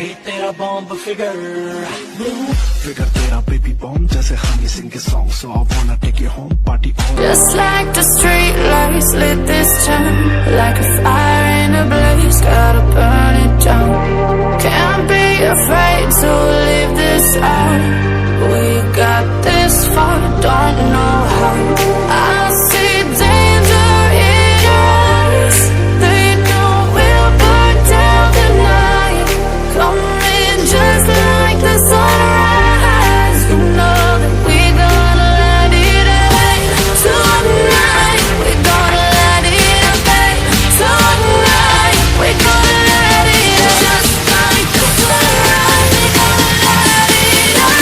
hey तेरा bomb figure, blue figure तेरा baby bomb जैसे हनी सिंह के song, so I wanna take you home, party on. Just like the street lights lit this town, like a fire in a blaze, gotta burn it down. Can't be afraid to leave this out. We got this far, don't know how. I see danger in your eyes. They know we'll burn down the night. Coming just like the sunrise. You know that we gonna let it rain tonight. We gonna let it rain tonight. We gonna let it rain just like the sunrise. We gonna let it rain.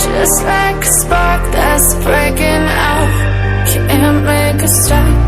Just like a spark that's breaking out, can't make a stop.